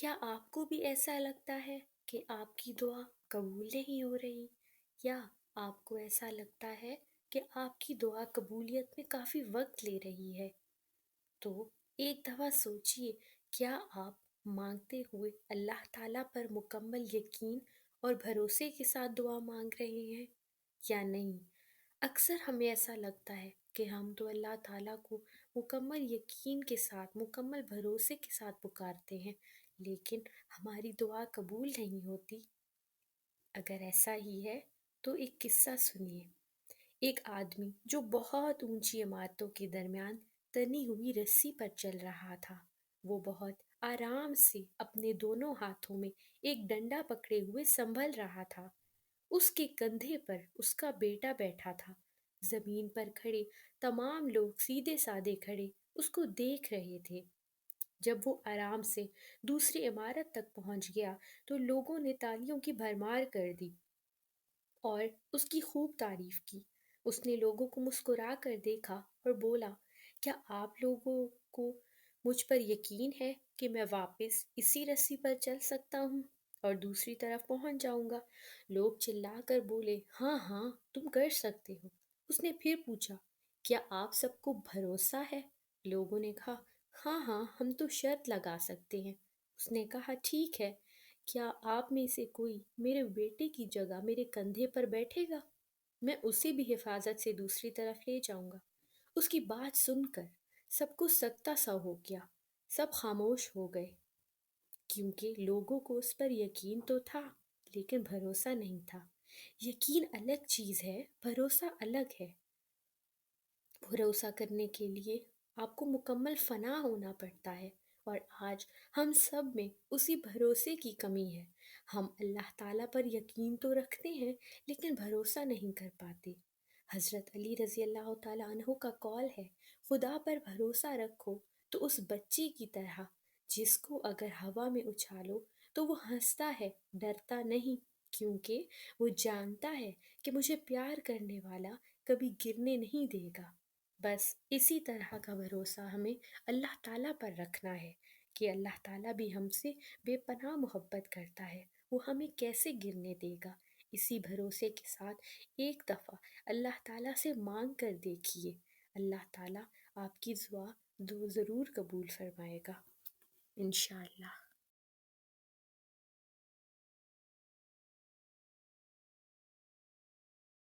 کیا آپ کو بھی ایسا لگتا ہے کہ آپ کی دعا قبول نہیں ہو رہی، یا آپ کو ایسا لگتا ہے کہ آپ کی دعا قبولیت میں کافی وقت لے رہی ہے؟ تو ایک دفعہ سوچئے، کیا آپ مانگتے ہوئے اللہ تعالیٰ پر مکمل یقین اور بھروسے کے ساتھ دعا مانگ رہے ہیں یا نہیں؟ اکثر ہمیں ایسا لگتا ہے کہ ہم تو اللہ تعالیٰ کو مکمل یقین کے ساتھ، مکمل بھروسے کے ساتھ پکارتے ہیں، لیکن ہماری دعا قبول نہیں ہوتی۔ اگر ایسا ہی ہے تو ایک قصہ سنیے۔ ایک آدمی جو بہت اونچی عمارتوں کے درمیان تنی ہوئی رسی پر چل رہا تھا، وہ بہت آرام سے اپنے دونوں ہاتھوں میں ایک ڈنڈا پکڑے ہوئے سنبھل رہا تھا۔ اس کے کندھے پر اس کا بیٹا بیٹھا تھا۔ زمین پر کھڑے تمام لوگ سیدھے سادے کھڑے اس کو دیکھ رہے تھے۔ جب وہ آرام سے دوسری عمارت تک پہنچ گیا تو لوگوں نے تالیوں کی بھرمار کر دی اور اس کی خوب تعریف کی۔ اس نے لوگوں کو مسکرا کر دیکھا اور بولا، کیا آپ لوگوں کو مجھ پر یقین ہے کہ میں واپس اسی رسی پر چل سکتا ہوں اور دوسری طرف پہنچ جاؤں گا؟ لوگ چلا کر بولے، ہاں ہاں، تم کر سکتے ہو۔ اس نے پھر پوچھا، کیا آپ سب کو بھروسہ ہے؟ لوگوں نے کہا، ہاں ہاں، ہم تو شرط لگا سکتے ہیں۔ اس نے کہا، ٹھیک ہے، کیا آپ میں سے کوئی میرے بیٹے کی جگہ میرے کندھے پر بیٹھے گا؟ میں اسے بھی حفاظت سے دوسری طرف لے جاؤں گا۔ اس کی بات سن کر سب کو سکتہ سا ہو گیا، سب خاموش ہو گئے، کیونکہ لوگوں کو اس پر یقین تو تھا لیکن بھروسہ نہیں تھا۔ یقین الگ چیز ہے، بھروسہ الگ ہے۔ بھروسہ کرنے کے لیے آپ کو مکمل فنا ہونا پڑتا ہے، اور آج ہم سب میں اسی بھروسے کی کمی ہے۔ ہم اللہ تعالیٰ پر یقین تو رکھتے ہیں لیکن بھروسہ نہیں کر پاتے۔ حضرت علی رضی اللہ تعالیٰ عنہ کا قول ہے، خدا پر بھروسہ رکھو تو اس بچے کی طرح جس کو اگر ہوا میں اچھالو تو وہ ہنستا ہے، ڈرتا نہیں، کیونکہ وہ جانتا ہے کہ مجھے پیار کرنے والا کبھی گرنے نہیں دے گا۔ بس اسی طرح کا بھروسہ ہمیں اللہ تعالیٰ پر رکھنا ہے کہ اللہ تعالیٰ بھی ہم سے بے پناہ محبت کرتا ہے، وہ ہمیں کیسے گرنے دے گا۔ اسی بھروسے کے ساتھ ایک دفعہ اللہ تعالیٰ سے مانگ کر دیکھیے، اللہ تعالیٰ آپ کی دعا ضرور قبول فرمائے گا، انشاءاللہ۔